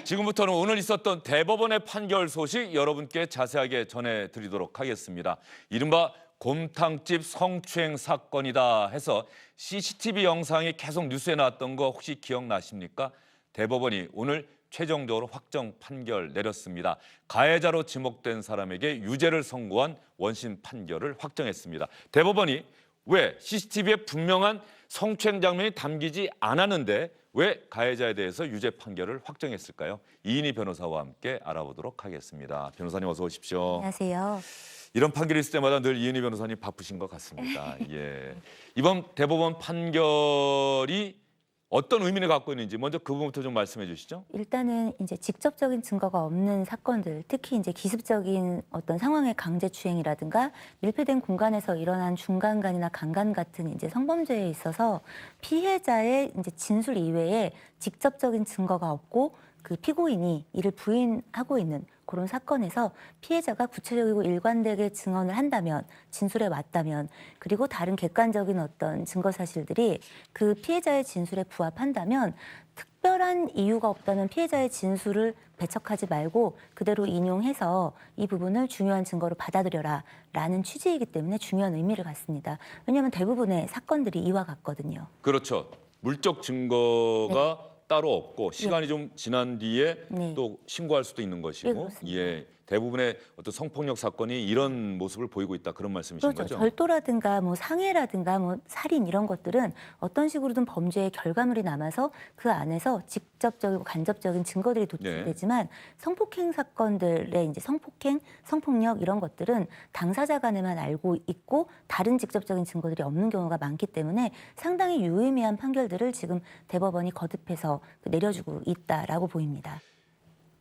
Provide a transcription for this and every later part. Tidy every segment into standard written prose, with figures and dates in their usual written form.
지금부터는 오늘 있었던 대법원의 판결 소식 여러분께 자세하게 전해드리도록 하겠습니다. 이른바 곰탕집 성추행 사건이다 해서 CCTV 영상이 계속 뉴스에 나왔던 거 혹시 기억나십니까? 대법원이 오늘 최종적으로 확정 판결 내렸습니다. 가해자로 지목된 사람에게 유죄를 선고한 원심 판결을 확정했습니다. 대법원이 왜 CCTV에 분명한 성추행 장면이 담기지 않았는데 왜 가해자에 대해서 유죄 판결을 확정했을까요? 이인희 변호사와 함께 알아보도록 하겠습니다. 변호사님 어서 오십시오. 안녕하세요. 이런 판결이 있을 때마다 늘 이인희 변호사님 바쁘신 것 같습니다. 예. 이번 대법원 판결이 어떤 의미를 갖고 있는지 먼저 그 부분부터 좀 말씀해 주시죠. 일단은 이제 직접적인 증거가 없는 사건들, 특히 이제 기습적인 어떤 상황의 강제추행이라든가 밀폐된 공간에서 일어난 중간간이나 강간 같은 이제 성범죄에 있어서 피해자의 이제 진술 이외에 직접적인 증거가 없고 그 피고인이 이를 부인하고 있는 그런 사건에서 피해자가 구체적이고 일관되게 증언을 한다면, 진술에 맞다면, 그리고 다른 객관적인 어떤 증거 사실들이 그 피해자의 진술에 부합한다면 특별한 이유가 없다면 피해자의 진술을 배척하지 말고 그대로 인용해서 이 부분을 중요한 증거로 받아들여라 라는 취지이기 때문에 중요한 의미를 갖습니다. 왜냐하면 대부분의 사건들이 이와 같거든요. 그렇죠. 물적 증거가 따로 없고 시간이 예. 좀 지난 뒤에 네. 또 신고할 수도 있는 예, 것이고 그렇습니다. 예, 대부분의 어떤 성폭력 사건이 이런 모습을 보이고 있다 그런 말씀이신 그렇죠. 거죠? 절도라든가 뭐 상해라든가 뭐 살인 이런 것들은 어떤 식으로든 범죄의 결과물이 남아서 그 안에서 직접적이고 간접적인 증거들이 도출되지만 성폭행 사건들의 이제 성폭행, 성폭력 이런 것들은 당사자 간에만 알고 있고 다른 직접적인 증거들이 없는 경우가 많기 때문에 상당히 유의미한 판결들을 지금 대법원이 거듭해서 내려주고 있다라고 보입니다.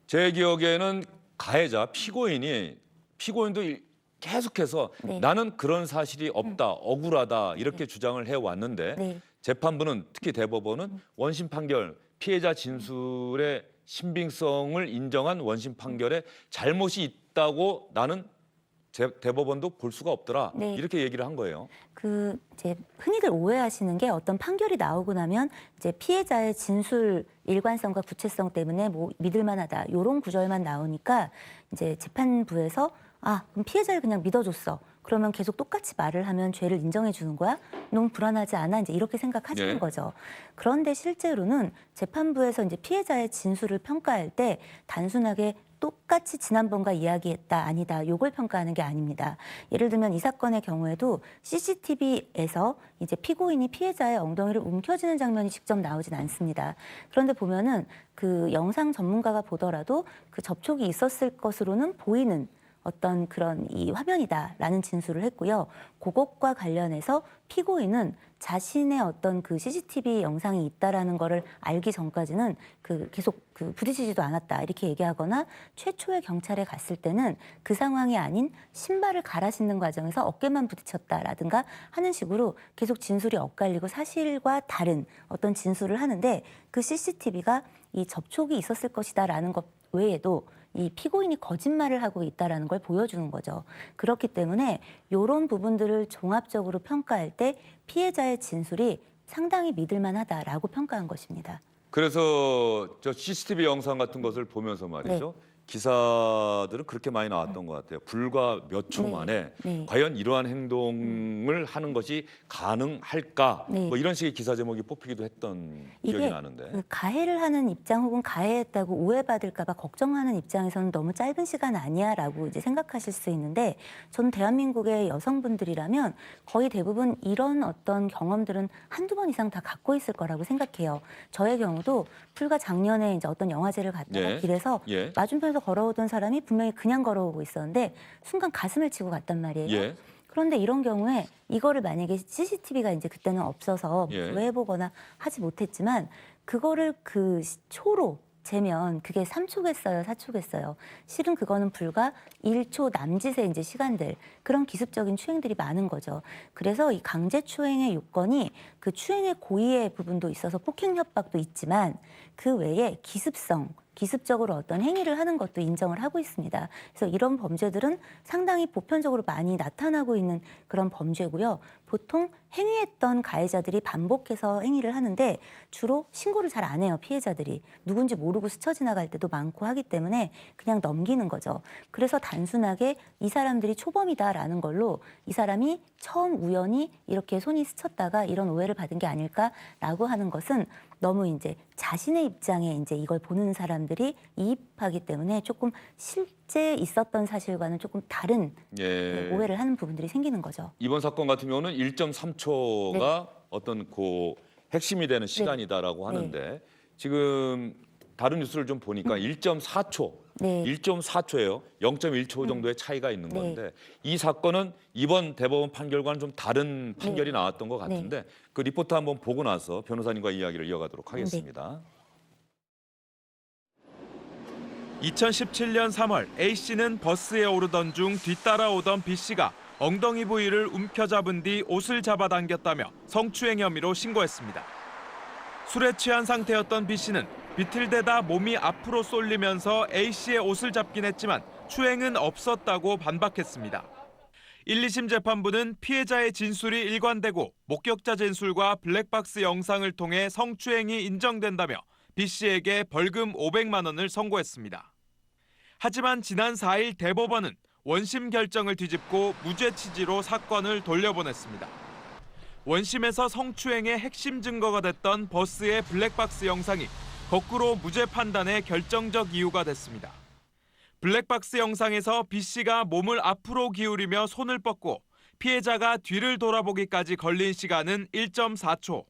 제 기억에는 가해자, 피고인도 계속해서 네. 나는 그런 사실이 없다, 억울하다 이렇게 주장을 해왔는데 네. 재판부는 특히 대법원은 원심 판결, 피해자 진술의 신빙성을 인정한 원심 판결에 잘못이 있다고 나는 대법원도 볼 수가 없더라 네. 이렇게 얘기를 한 거예요. 그 이제 흔히들 오해하시는 게 어떤 판결이 나오고 나면 이제 피해자의 진술 일관성과 구체성 때문에 뭐 믿을만하다 이런 구절만 나오니까 이제 재판부에서 그럼 피해자를 그냥 믿어줬어. 그러면 계속 똑같이 말을 하면 죄를 인정해 주는 거야? 너무 불안하지 않아? 이제 이렇게 생각하시는 네. 거죠. 그런데 실제로는 재판부에서 이제 피해자의 진술을 평가할 때 단순하게 똑같이 지난번과 이야기했다, 아니다, 요걸 평가하는 게 아닙니다. 예를 들면 이 사건의 경우에도 CCTV에서 이제 피고인이 피해자의 엉덩이를 움켜쥐는 장면이 직접 나오진 않습니다. 그런데 보면은 그 영상 전문가가 보더라도 그 접촉이 있었을 것으로는 보이는 어떤 그런 이 화면이다라는 진술을 했고요. 그것과 관련해서 피고인은 자신의 어떤 그 CCTV 영상이 있다라는 거를 알기 전까지는 계속 부딪히지도 않았다 이렇게 얘기하거나 최초에 경찰에 갔을 때는 그 상황이 아닌 신발을 갈아 신는 과정에서 어깨만 부딪혔다라든가 하는 식으로 계속 진술이 엇갈리고 사실과 다른 어떤 진술을 하는데 그 CCTV가 이 접촉이 있었을 것이다라는 것 외에도 이 피고인이 거짓말을 하고 있다는 걸 보여주는 거죠. 그렇기 때문에 이런 부분들을 종합적으로 평가할 때 피해자의 진술이 상당히 믿을만하다라고 평가한 것입니다. 그래서 저 CCTV 영상 같은 것을 보면서 말이죠. 기사들은 그렇게 많이 나왔던 것 같아요. 불과 몇 초 네. 만에 네. 과연 이러한 행동을 하는 것이 가능할까? 네. 뭐 이런 식의 기사 제목이 뽑히기도 했던 기억이 이게 나는데. 그 가해를 하는 입장 혹은 가해했다고 오해받을까 봐 걱정하는 입장에서는 너무 짧은 시간 아니야라고 이제 생각하실 수 있는데 저는 대한민국의 여성분들이라면 거의 대부분 이런 어떤 경험들은 한두 번 이상 다 갖고 있을 거라고 생각해요. 저의 경우도 불과 작년에 이제 어떤 영화제를 갔다가 예. 길에서 예. 맞은편에서 걸어오던 사람이 분명히 그냥 걸어오고 있었는데 순간 가슴을 치고 갔단 말이에요. 예. 그런데 이런 경우에 이거를 만약에 CCTV가 이제 그때는 없어서 예. 조회해보거나 하지 못했지만 그거를 그 초로 재면 그게 3초겠어요, 4초겠어요. 실은 그거는 불과 1초 남짓의 이제 시간들 그런 기습적인 추행들이 많은 거죠. 그래서 이 강제 추행의 요건이 그 추행의 고의의 부분도 있어서 폭행 협박도 있지만 그 외에 기습성 기습적으로 어떤 행위를 하는 것도 인정을 하고 있습니다. 그래서 이런 범죄들은 상당히 보편적으로 많이 나타나고 있는 그런 범죄고요. 보통 행위했던 가해자들이 반복해서 행위를 하는데 주로 신고를 잘 안 해요, 피해자들이. 누군지 모르고 스쳐 지나갈 때도 많고 하기 때문에 그냥 넘기는 거죠. 그래서 단순하게 이 사람들이 초범이다라는 걸로 이 사람이 처음 우연히 이렇게 손이 스쳤다가 이런 오해를 받은 게 아닐까라고 하는 것은 너무 이제 자신의 입장에 이제 이걸 보는 사람들이 이입하기 때문에 조금 실제 있었던 사실과는 조금 다른 예. 오해를 하는 부분들이 생기는 거죠. 이번 사건 같은 경우는 1.3초가 어떤 그 핵심이 되는 시간이다라고 네. 하는데 지금 다른 뉴스를 좀 보니까 1.4초, 네. 1.4초예요. 0.1초 정도의 차이가 있는 네. 건데 이 사건은 이번 대법원 판결과는 좀 다른 판결이 나왔던 것 같은데 그 리포트 한번 보고 나서 변호사님과 이야기를 이어가도록 하겠습니다. 2017년 3월 A씨는 버스에 오르던 중 뒤따라오던 B씨가 엉덩이 부위를 움켜잡은 뒤 옷을 잡아당겼다며 성추행 혐의로 신고했습니다. 술에 취한 상태였던 B씨는 비틀대다 몸이 앞으로 쏠리면서 A씨의 옷을 잡긴 했지만 추행은 없었다고 반박했습니다. 1, 2심 재판부는 피해자의 진술이 일관되고 목격자 진술과 블랙박스 영상을 통해 성추행이 인정된다며 B씨에게 벌금 500만 원을 선고했습니다. 하지만 지난 4일 대법원은 원심 결정을 뒤집고 무죄 취지로 사건을 돌려보냈습니다. 원심에서 성추행의 핵심 증거가 됐던 버스의 블랙박스 영상이 거꾸로 무죄 판단의 결정적 이유가 됐습니다. 블랙박스 영상에서 B씨가 몸을 앞으로 기울이며 손을 뻗고 피해자가 뒤를 돌아보기까지 걸린 시간은 1.4초.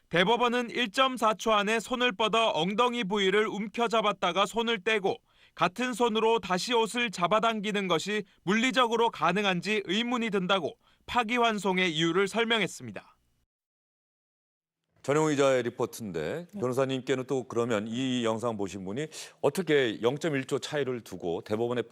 대법원은 1.4초 안에 손을 뻗어 엉덩이 부위를 움켜잡았다가 손을 떼고 같은 손으로 다시 옷을 잡아당기는 것이 물리적으로 가능한지 의문이 든다고 파기환송의 이유를 설명했습니다. 전영우 기자의 리포트인데 변호사님께는 또 그러면 이 영상 보신 분이 어떻게 0.1초 차이를 두고 대법원의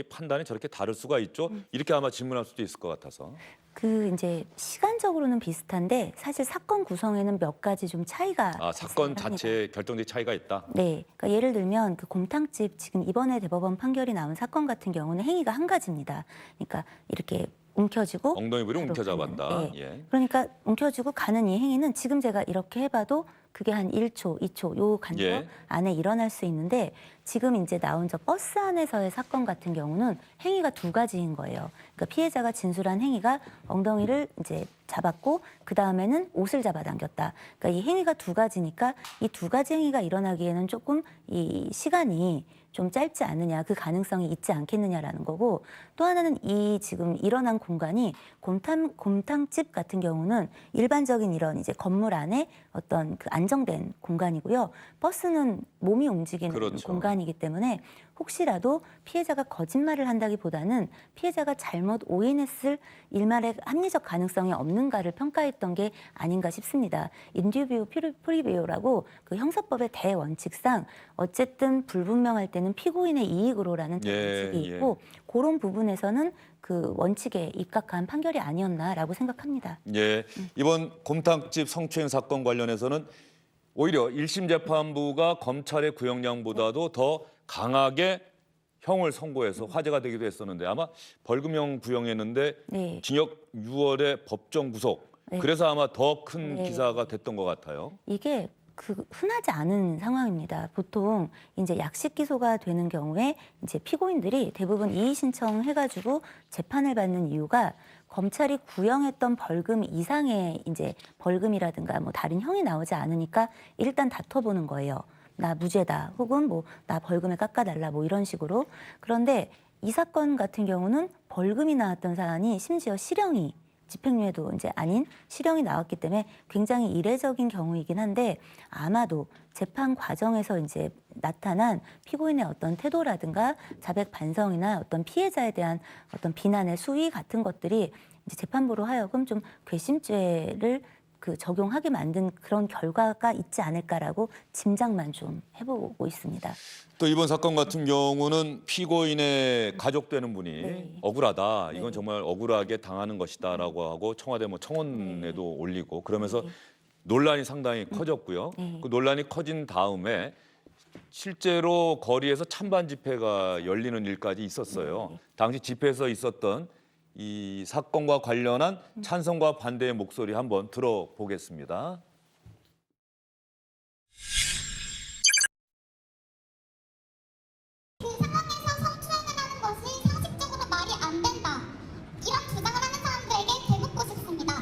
판단이 저렇게 다를 수가 있죠? 이렇게 아마 질문할 수도 있을 것 같아서. 그 이제 시간적으로는 비슷한데 사실 사건 구성에는 몇 가지 좀 차이가 사건 발생합니다. 자체에 결정적인 차이가 있다. 네, 그러니까 예를 들면 그 곰탕집 지금 이번에 대법원 판결이 나온 사건 같은 경우는 행위가 한 가지입니다. 그러니까 이렇게 움켜쥐고 엉덩이 부위를 바로 움켜잡았다. 가는, 예. 그러니까 움켜쥐고 가는 이 행위는 지금 제가 이렇게 해봐도 그게 한 1초, 2초 요 간격 예. 안에 일어날 수 있는데 지금 이제 나온 저 버스 안에서의 사건 같은 경우는 행위가 두 가지인 거예요. 그러니까 피해자가 진술한 행위가 엉덩이를 이제 잡았고 그 다음에는 옷을 잡아당겼다. 그러니까 이 행위가 두 가지니까 이 두 가지 행위가 일어나기에는 조금 이 시간이 좀 짧지 않느냐, 그 가능성이 있지 않겠느냐라는 거고 또 하나는 이 지금 일어난 공간이 곰탕집 같은 경우는 일반적인 이런 이제 건물 안에 어떤 그 안정된 공간이고요. 버스는 몸이 움직이는 그렇죠. 공간이기 때문에 혹시라도 피해자가 거짓말을 한다기보다는 피해자가 잘못 오인했을 일말의 합리적 가능성이 없는가를 평가했던 게 아닌가 싶습니다. 인듀비오 프리비오라고 그 형사법의 대원칙상 어쨌든 불분명할 때는 피고인의 이익으로라는 원칙이 있고 그런 부분에서는 그 원칙에 입각한 판결이 아니었나라고 생각합니다. 예, 이번 곰탕집 성추행 사건 관련해서는 오히려 1심 재판부가 검찰의 구형량보다도 더 강하게 형을 선고해서 화제가 되기도 했었는데 아마 벌금형 구형했는데 네. 징역 6월에 법정 구속. 네. 그래서 아마 더 큰 네. 기사가 됐던 것 같아요. 이게 그 흔하지 않은 상황입니다. 보통 이제 약식 기소가 되는 경우에 이제 피고인들이 대부분 이의 신청해가지고 재판을 받는 이유가 검찰이 구형했던 벌금 이상의 이제 벌금이라든가 뭐 다른 형이 나오지 않으니까 일단 다퉈보는 거예요. 나 무죄다 혹은 뭐 나 벌금에 깎아달라 뭐 이런 식으로. 그런데 이 사건 같은 경우는 벌금이 나왔던 사안이 심지어 실형이 집행유예도 이제 아닌 실형이 나왔기 때문에 굉장히 이례적인 경우이긴 한데 아마도 재판 과정에서 이제 나타난 피고인의 어떤 태도라든가 자백 반성이나 어떤 피해자에 대한 어떤 비난의 수위 같은 것들이 이제 재판부로 하여금 좀 괘씸죄를 그 적용하게 만든 그런 결과가 있지 않을까라고 짐작만 좀 해보고 있습니다. 또 이번 사건 같은 경우는 피고인의 가족 되는 분이 네. 억울하다. 이건 네. 정말 억울하게 당하는 것이다라고 하고 청와대 뭐 청원에도 올리고 그러면서 네. 논란이 상당히 커졌고요. 네. 그 논란이 커진 다음에 실제로 거리에서 찬반 집회가 열리는 일까지 있었어요. 당시 집회에서 있었던 이 사건과 관련한 찬성과 반대의 목소리 한번 들어보겠습니다. 그 상황에서 성추행을 하는 것이 상식적으로 말이 안 된다. 이런 주장을 하는 사람들에게 대묻고 싶습니다.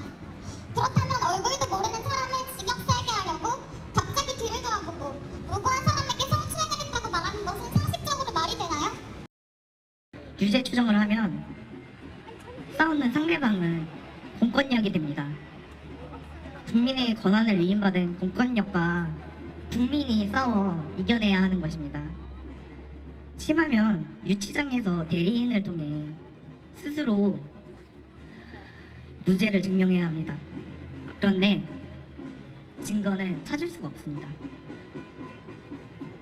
그렇다면 얼굴도 모르는 사람을 징역 살게 하려고 갑자기 뒤를 돌아보고 무고한 사람에게 성추행을 했다고 말하는 것은 상식적으로 말이 되나요? 유죄 추정을 하면 싸우는 상대방은 공권력이 됩니다. 국민의 권한을 위임받은 공권력과 국민이 싸워 이겨내야 하는 것입니다. 심하면 유치장에서 대리인을 통해 스스로 무죄를 증명해야 합니다. 그런데 증거는 찾을 수가 없습니다.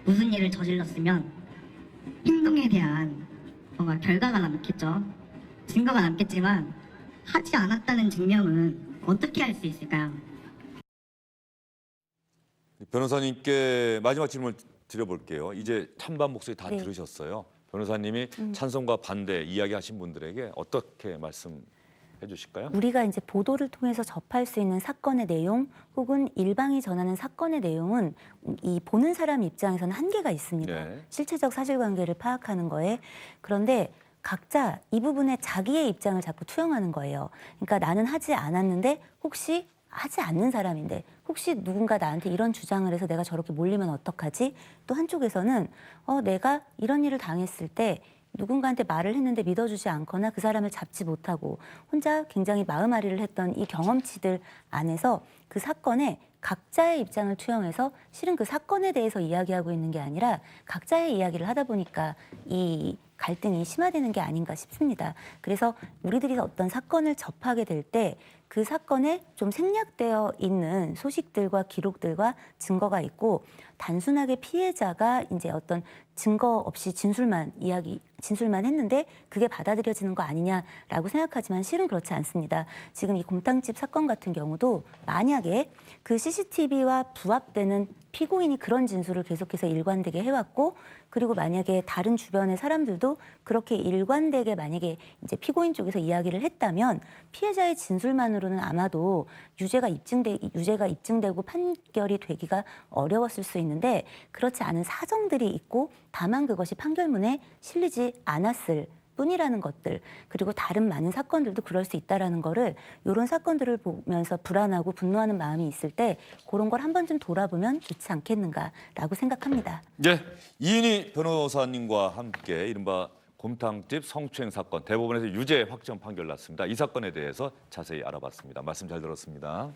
무슨 일을 저질렀으면 행동에 대한 뭔가 결과가 남겠죠. 증거가 남겠지만 하지 않았다는 증명은 어떻게 할 수 있을까요? 변호사님께 마지막 질문을 드려볼게요. 이제 찬반 목소리 다 네. 들으셨어요. 변호사님이 찬성과 반대 이야기하신 분들에게 어떻게 말씀해 주실까요? 우리가 이제 보도를 통해서 접할 수 있는 사건의 내용 혹은 일방이 전하는 사건의 내용은 이 보는 사람 입장에서는 한계가 있습니다. 네. 실체적 사실관계를 파악하는 거에. 그런데 각자 이 부분에 자기의 입장을 자꾸 투영하는 거예요. 그러니까 나는 하지 않았는데 혹시 하지 않는 사람인데 혹시 누군가 나한테 이런 주장을 해서 내가 저렇게 몰리면 어떡하지? 또 한쪽에서는 내가 이런 일을 당했을 때 누군가한테 말을 했는데 믿어주지 않거나 그 사람을 잡지 못하고 혼자 굉장히 마음앓이를 했던 이 경험치들 안에서 그 사건에 각자의 입장을 투영해서 실은 그 사건에 대해서 이야기하고 있는 게 아니라 각자의 이야기를 하다 보니까 이 갈등이 심화되는 게 아닌가 싶습니다. 그래서 우리들이 어떤 사건을 접하게 될 때 그 사건에 좀 생략되어 있는 소식들과 기록들과 증거가 있고 단순하게 피해자가 이제 어떤 증거 없이 진술만 했는데 그게 받아들여지는 거 아니냐라고 생각하지만 실은 그렇지 않습니다. 지금 이 곰탕집 사건 같은 경우도 만약에 그 CCTV와 부합되는 피고인이 그런 진술을 계속해서 일관되게 해왔고 그리고 만약에 다른 주변의 사람들도 그렇게 일관되게 만약에 이제 피고인 쪽에서 이야기를 했다면 피해자의 진술만으로는 아마도 유죄가 입증되고 판결이 되기가 어려웠을 수 있는데 그렇지 않은 사정들이 있고 다만 그것이 판결문에 실리지 않았을 뿐이라는 것들 그리고 다른 많은 사건들도 그럴 수 있다라는 거를 이런 사건들을 보면서 불안하고 분노하는 마음이 있을 때 그런 걸 한 번쯤 돌아보면 좋지 않겠는가라고 생각합니다. 네, 이은희 변호사님과 함께 이른바 곰탕집 성추행 사건 대법원에서 유죄 확정 판결 났습니다. 이 사건에 대해서 자세히 알아봤습니다. 말씀 잘 들었습니다.